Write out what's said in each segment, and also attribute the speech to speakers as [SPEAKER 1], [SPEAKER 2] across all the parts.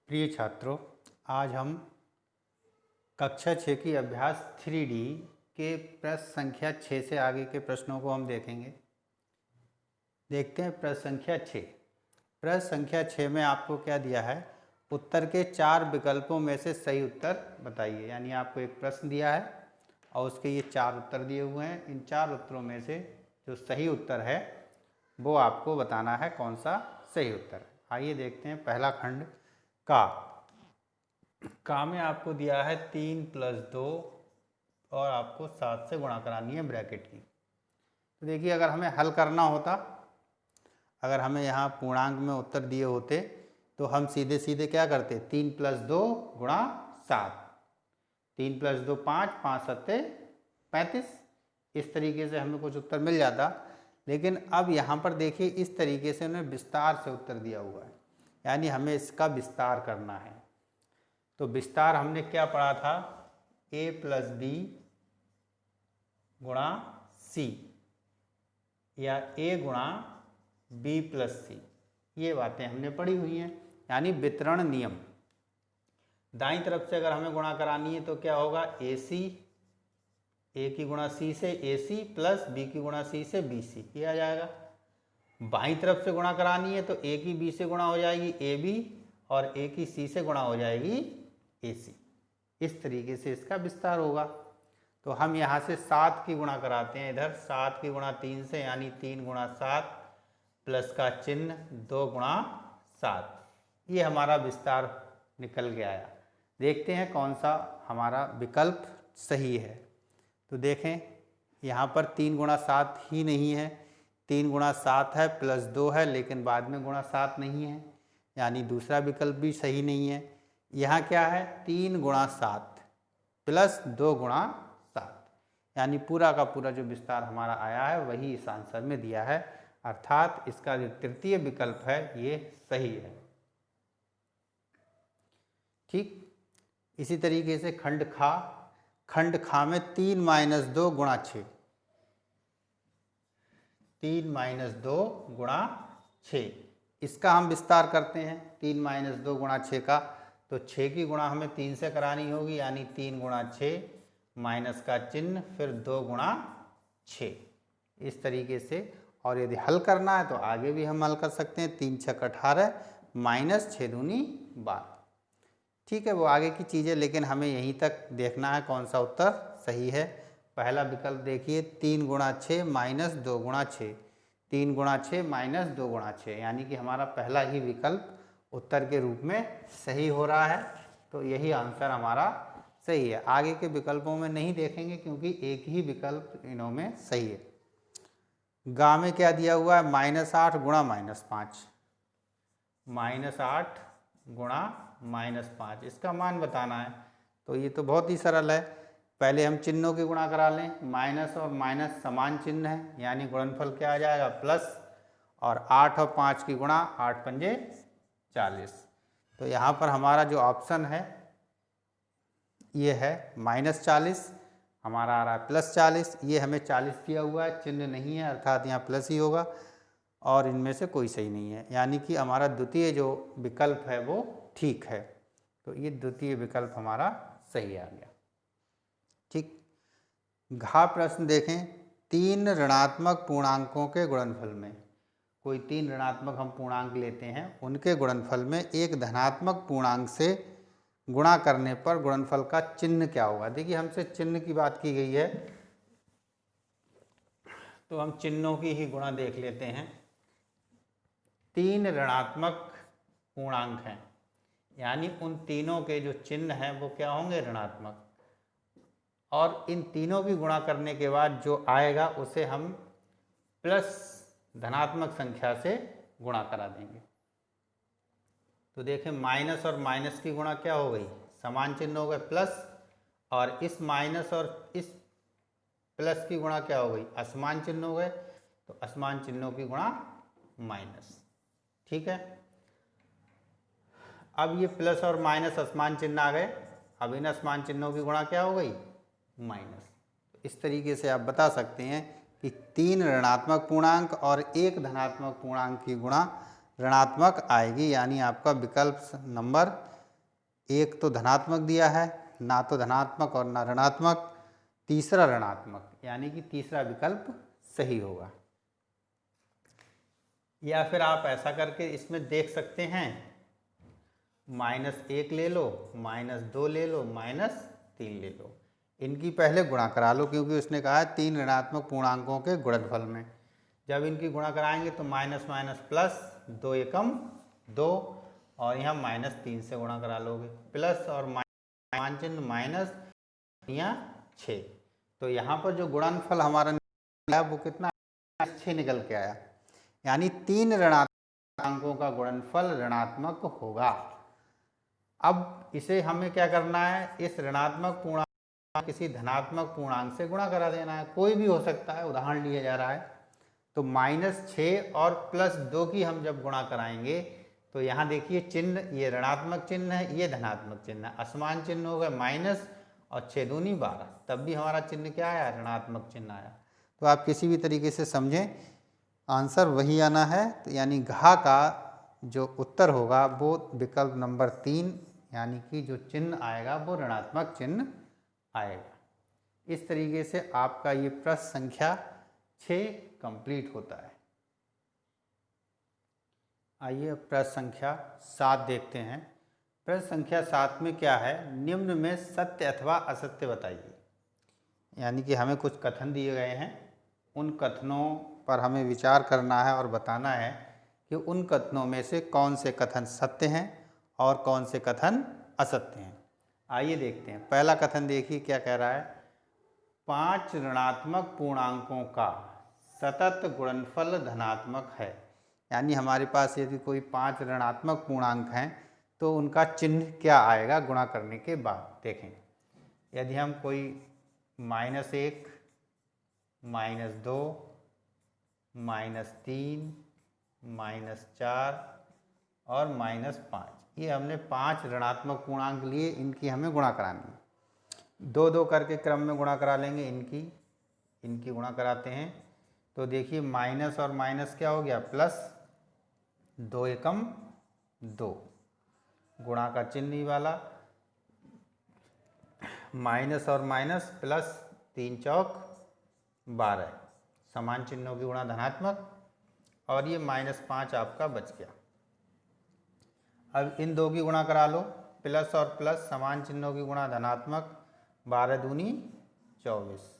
[SPEAKER 1] प्रिय छात्रों, आज हम कक्षा 6 की अभ्यास 3D के प्रश्न संख्या 6 से आगे के प्रश्नों को हम देखेंगे। देखते हैं प्रश्न संख्या 6। प्रश्न संख्या 6 में आपको क्या दिया है? उत्तर के 4 विकल्पों में से सही उत्तर बताइए। यानी आपको एक प्रश्न दिया है और उसके ये 4 उत्तर दिए हुए हैं। इन 4 उत्तरों में से जो सही उत्तर है वो आपको बताना है कौन सा सही उत्तर है। आइए देखते हैं पहला खंड का में आपको दिया है 3 + 2 और आपको 7 से गुणा करानी है ब्रैकेट की। तो देखिए, अगर हमें हल करना होता, अगर हमें यहाँ पूर्णांक में उत्तर दिए होते तो हम सीधे सीधे क्या करते? 3 + 2 गुणा 7, 3 + 2 5, 5 7 35। इस तरीके से हमें कुछ उत्तर मिल जाता। लेकिन अब यहाँ पर देखिए, इस तरीके से उन्हें विस्तार से उत्तर दिया हुआ है, यानी हमें इसका विस्तार करना है। तो विस्तार हमने क्या पढ़ा था? a + b गुणा c या a गुणा b + c, ये बातें हमने पढ़ी हुई हैं। यानी वितरण नियम। दाईं तरफ से अगर हमें गुणा करानी है तो क्या होगा? ac, a की गुणा c से ac प्लस b की गुणा c से bc, ये आ जाएगा। बाईं तरफ से गुणा करानी है तो a की b से गुणा हो जाएगी ab और a की c से गुणा हो जाएगी ac। इस तरीके से इसका विस्तार होगा। तो हम यहाँ से 7 की गुणा कराते हैं इधर, 7 की गुणा 3 से, यानी 3 गुणा 7 प्लस का चिन्ह 2 गुणा 7, ये हमारा विस्तार निकल के आया। देखते हैं कौन सा हमारा विकल्प सही है। तो देखें, यहाँ पर 3 गुणा 7 ही नहीं है, 3 गुणा 7 है प्लस 2 है, लेकिन बाद में गुणा 7 नहीं है, यानी दूसरा विकल्प भी सही नहीं है। यहाँ क्या है? 3 गुणा 7 प्लस 2 गुणा 7, यानी पूरा का पूरा जो विस्तार हमारा आया है वही इस आंसर में दिया है। अर्थात इसका जो तृतीय विकल्प है ये सही है। ठीक इसी तरीके से खंड खा में 3 - 2 गुणा 6, 3 - 2 गुणा 6, इसका हम विस्तार करते हैं। 3 - 2 गुणा 6 का, तो 6 की गुणा हमें 3 से करानी होगी, यानी 3 गुणा 6 माइनस का चिन्ह फिर 2 गुणा 6, इस तरीके से। और यदि हल करना है तो आगे भी हम हल कर सकते हैं। 3 × 6 = 18 माइनस 6 दूनी 12। ठीक है, वो आगे की चीज़ें, लेकिन हमें यहीं तक देखना है कौन सा उत्तर सही है। पहला विकल्प देखिए, 3 गुणा 6 माइनस 2 गुणा 6, 3 गुणा 6 माइनस 2 गुणा 6, यानी कि हमारा पहला ही विकल्प उत्तर के रूप में सही हो रहा है। तो यही आंसर हमारा सही है। आगे के विकल्पों में नहीं देखेंगे क्योंकि एक ही विकल्प इनों में सही है। गा में क्या दिया हुआ है? -8 गुणा -5, -8 गुणा -5, इसका मान बताना है। तो ये तो बहुत ही सरल है। पहले हम चिन्हों की गुणा करा लें। माइनस और माइनस समान चिन्ह है, यानी गुणनफल क्या आ जाएगा? प्लस। और 8 और 5 की गुणा, 8 × 5 = 40। तो यहाँ पर हमारा जो ऑप्शन है ये है -40, हमारा आ रहा है +40। ये हमें 40 दिया हुआ है, चिन्ह नहीं है, अर्थात यहाँ प्लस ही होगा। और इनमें से कोई सही नहीं है, यानी कि हमारा द्वितीय जो विकल्प है वो ठीक है। तो ये द्वितीय विकल्प हमारा सही आ गया। ठीक। घ प्रश्न देखें, 3 ऋणात्मक पूर्णांकों के गुणनफल में, कोई 3 ऋणात्मक हम पूर्णांक लेते हैं, उनके गुणनफल में एक धनात्मक पूर्णांक से गुणा करने पर गुणनफल का चिन्ह क्या होगा? देखिए, हमसे चिन्ह की बात की गई है तो हम चिन्हों की ही गुणा देख लेते हैं। 3 ऋणात्मक पूर्णांक हैं, यानी उन तीनों के जो चिन्ह हैं वो क्या होंगे? ऋणात्मक। और इन तीनों की गुणा करने के बाद जो आएगा उसे हम प्लस धनात्मक संख्या से गुणा करा देंगे। तो देखें, माइनस और माइनस की गुणा क्या हो गई? समान चिन्ह हो गए, प्लस। और इस माइनस और इस प्लस की गुणा क्या हो गई? असमान चिन्ह हो गए, तो असमान चिन्हों की गुणा माइनस। ठीक है, अब ये प्लस और माइनस असमान चिन्ह आ गए, अब इन असमान चिन्हों की गुणा क्या हो गई? माइनस। इस तरीके से आप बता सकते हैं कि 3 ऋणात्मक पूर्णांक और एक धनात्मक पूर्णांक की गुणा ऋणात्मक आएगी, यानी आपका विकल्प नंबर एक तो धनात्मक दिया है, ना तो धनात्मक और ना ऋणात्मक, तीसरा ऋणात्मक, यानी कि तीसरा विकल्प सही होगा। या फिर आप ऐसा करके इसमें देख सकते हैं, -1 ले लो, -2 ले लो, -3 ले लो, इनकी पहले गुणा करा लो, क्योंकि उसने कहा है 3 ऋणात्मक पूर्णांकों के गुणनफल में। जब इनकी गुणा कराएंगे तो माइनस माइनस प्लस, 2 एकम 2, और यहाँ -3 से गुणा करा लोगे, प्लस और माइनस चिन्ह माइनस, यहाँ 6। तो यहाँ पर जो गुणनफल हमारा निकला वो कितना, 6 निकल के आया, यानी 3 ऋणात्मक अंकों का गुणनफल ऋणात्मक होगा। अब इसे हमें क्या करना है, इस ऋणात्मक पूर्णांक किसी धनात्मक पूर्णांक से गुणा करा देना है, कोई भी हो सकता है, उदाहरण लिया जा रहा है। तो -6 और +2 की हम जब गुणा कराएंगे तो यहाँ देखिए चिन्ह, ये ऋणात्मक चिन्ह है, ये धनात्मक चिन्ह है, असमान चिन्ह हो गए माइनस, और 6 दूनी 12, तब भी हमारा चिन्ह क्या आया, ऋणात्मक चिन्ह आया। तो आप किसी भी तरीके से समझें, आंसर वही आना है। तो यानी घा का जो उत्तर होगा वो विकल्प नंबर 3, यानी कि जो चिन्ह आएगा वो ऋणात्मक चिन्ह आएगा। इस तरीके से आपका ये प्रश्न संख्या 6 कंप्लीट होता है। आइए प्रश्न संख्या 7 देखते हैं। प्रश्न संख्या 7 में क्या है, निम्न में सत्य अथवा असत्य बताइए। यानी कि हमें कुछ कथन दिए गए हैं, उन कथनों पर हमें विचार करना है और बताना है कि उन कथनों में से कौन से कथन सत्य हैं और कौन से कथन असत्य हैं। आइए देखते हैं। पहला कथन देखिए क्या कह रहा है, 5 ऋणात्मक पूर्णांकों का सतत गुणनफल धनात्मक है। यानी हमारे पास यदि कोई 5 ऋणात्मक पूर्णांक हैं तो उनका चिन्ह क्या आएगा गुणा करने के बाद। देखें, यदि हम कोई -1, -2, -3, -4 और -5, ये हमने 5 ऋणात्मक पूर्णांक लिए, इनकी हमें गुणा करानी है। 2-2 करके क्रम में गुणा करा लेंगे, इनकी गुणा कराते हैं। तो देखिए माइनस और माइनस क्या हो गया, प्लस, 2 एकम 2, गुणा का चिन्ह ही वाला, माइनस और माइनस प्लस, 3 चौक 12, समान चिन्हों की गुणा धनात्मक, और ये -5 आपका बच गया। अब इन दो की गुणा करा लो, प्लस और प्लस समान चिन्हों की गुणा धनात्मक, 12 दूनी 24।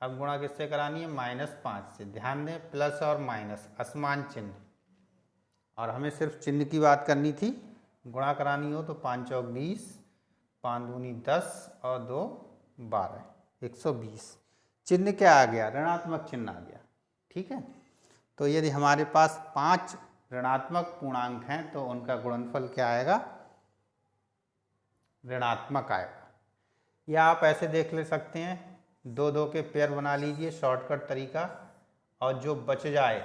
[SPEAKER 1] अब गुणा किससे करानी है, -5 से। ध्यान दें, प्लस और माइनस असमान चिन्ह, और हमें सिर्फ चिन्ह की बात करनी थी। गुणा करानी हो तो 5 चौक 20, 5 दूनी 10 और 2 12, 120। चिन्ह क्या आ गया, ऋणात्मक चिन्ह आ गया। ठीक है, तो यदि हमारे पास 5 ऋणात्मक पूर्णांक हैं तो उनका गुणनफल क्या आएगा, ऋणात्मक आएगा। या आप ऐसे देख ले सकते हैं, 2-2 के पेयर बना लीजिए, शॉर्टकट तरीका, और जो बच जाए,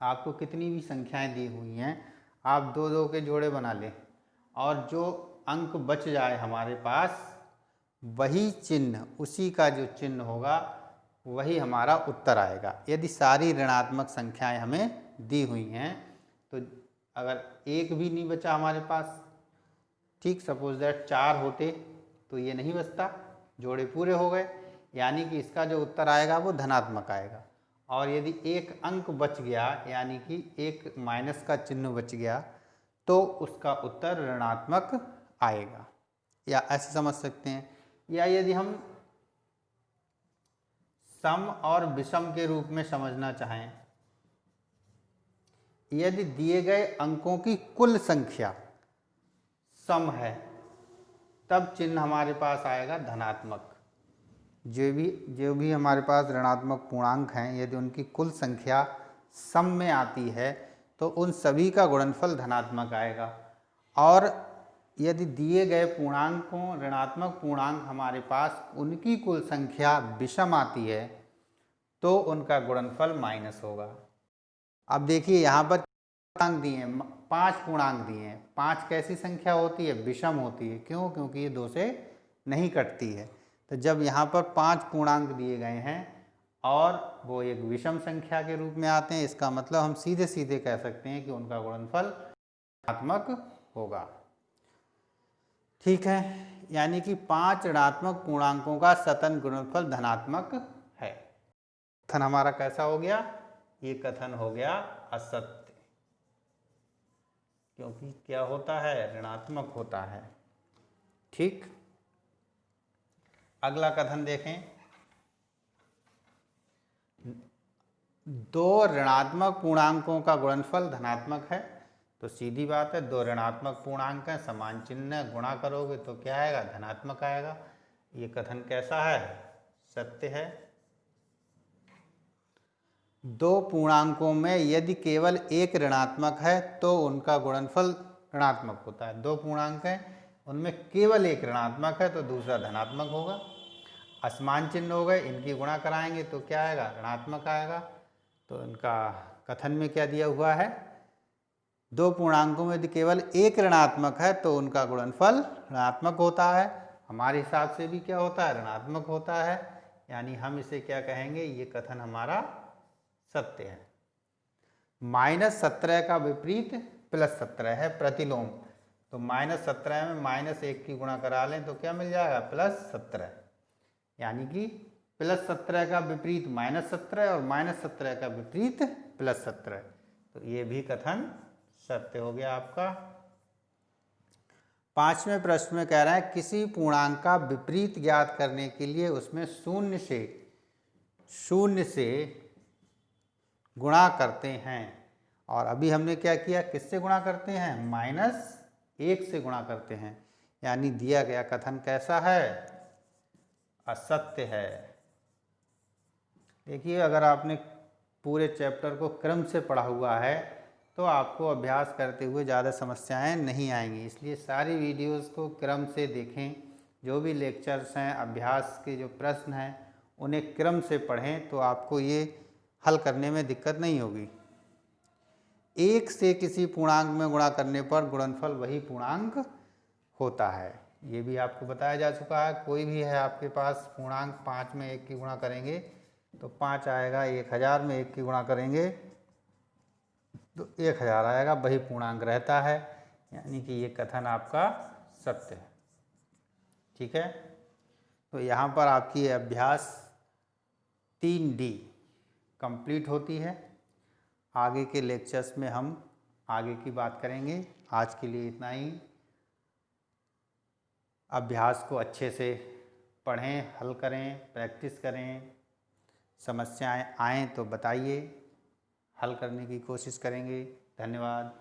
[SPEAKER 1] आपको कितनी भी संख्याएं दी हुई हैं, आप 2-2 के जोड़े बना लें, और जो अंक बच जाए हमारे पास, वही चिन्ह, उसी का जो चिन्ह होगा वही हमारा उत्तर आएगा। यदि सारी ऋणात्मक संख्याएं हमें दी हुई हैं तो अगर एक भी नहीं बचा हमारे पास, ठीक, सपोज दैट 4 होते तो ये नहीं बचता, जोड़े पूरे हो गए, यानी कि इसका जो उत्तर आएगा वो धनात्मक आएगा। और यदि एक अंक बच गया, यानी कि एक माइनस का चिन्ह बच गया, तो उसका उत्तर ऋणात्मक आएगा। या ऐसे समझ सकते हैं। या यदि हम सम और विषम के रूप में समझना चाहें, यदि दिए गए अंकों की कुल संख्या सम है, तब चिन्ह हमारे पास आएगा धनात्मक। जो भी हमारे पास ऋणात्मक पूर्णांक हैं, यदि उनकी कुल संख्या सम में आती है तो उन सभी का गुणनफल धनात्मक आएगा। और यदि दिए गए पूर्णांकों, ऋणात्मक पूर्णांक हमारे पास, उनकी कुल संख्या विषम आती है तो उनका गुणनफल माइनस होगा। अब देखिए यहाँ पर पूर्णांक दिए हैं, 5 पूर्णांक दिए हैं। 5 कैसी संख्या होती है, विषम होती है। क्यों? क्योंकि ये 2 से नहीं कटती है। तो जब यहाँ पर 5 पूर्णांक दिए गए हैं और वो एक विषम संख्या के रूप में आते हैं, इसका मतलब हम सीधे सीधे कह सकते हैं कि उनका गुणनफल धनात्मक होगा। ठीक है, यानी कि 5 ऋणात्मक पूर्णांकों का सतत गुणनफल धनात्मक है। कथन हमारा कैसा हो गया? ये कथन हो गया असत्य, क्योंकि क्या होता है? ऋणात्मक होता है। ठीक, अगला कथन देखें। 2 ऋणात्मक पूर्णांकों का गुणनफल धनात्मक है। तो सीधी बात है, 2 ऋणात्मक पूर्णांक हैं, समान चिन्ह गुणा करोगे तो क्या आएगा? धनात्मक आएगा। ये कथन कैसा है? सत्य है। 2 पूर्णांकों में यदि केवल एक ऋणात्मक है तो उनका गुणनफल ऋणात्मक होता है। 2 पूर्णांक हैं, उनमें केवल एक ऋणात्मक है तो दूसरा धनात्मक होगा। असमान चिन्ह हो गए, इनकी गुणा कराएंगे तो क्या आएगा? ऋणात्मक आएगा। तो इनका कथन में क्या दिया हुआ है? 2 पूर्णांकों में यदि केवल एक ऋणात्मक है तो उनका गुणनफल ऋणात्मक होता है। हमारे हिसाब से भी क्या होता है? ऋणात्मक होता है। यानी हम इसे क्या कहेंगे? ये कथन हमारा सत्य है। -17 का विपरीत +17 है, प्रतिलोम। तो -17 में -1 की गुणा करा लें तो क्या मिल जाएगा? +17। यानी कि +17 का विपरीत -17 और -17 का विपरीत +17। तो ये भी कथन सत्य हो गया आपका। 5वें प्रश्न में कह रहा है किसी पूर्णांक का विपरीत ज्ञात करने के लिए उसमें शून्य से गुणा करते हैं। और अभी हमने क्या किया? किससे गुणा करते हैं? -1 से गुणा करते हैं। यानी दिया गया कथन कैसा है? असत्य है। देखिए, अगर आपने पूरे चैप्टर को क्रम से पढ़ा हुआ है तो आपको अभ्यास करते हुए ज़्यादा समस्याएं नहीं आएंगी। इसलिए सारी वीडियोस को क्रम से देखें। जो भी लेक्चर्स हैं, अभ्यास के जो प्रश्न हैं, उन्हें क्रम से पढ़ें तो आपको ये हल करने में दिक्कत नहीं होगी। 1 से किसी पूर्णांक में गुणा करने पर गुणनफल वही पूर्णांक होता है। ये भी आपको बताया जा चुका है। कोई भी है आपके पास पूर्णांक, 5 में 1 की गुणा करेंगे तो 5 आएगा, 1000 में 1 की गुणा करेंगे तो 1000 आएगा, वही पूर्णांक रहता है। यानी कि ये कथन आपका सत्य है। ठीक है, तो यहाँ पर आपकी अभ्यास 3D कंप्लीट होती है। आगे के लेक्चर्स में हम आगे की बात करेंगे। आज के लिए इतना ही। अभ्यास को अच्छे से पढ़ें, हल करें, प्रैक्टिस करें। समस्याएं आएँ तो बताइए, हल करने की कोशिश करेंगे। धन्यवाद।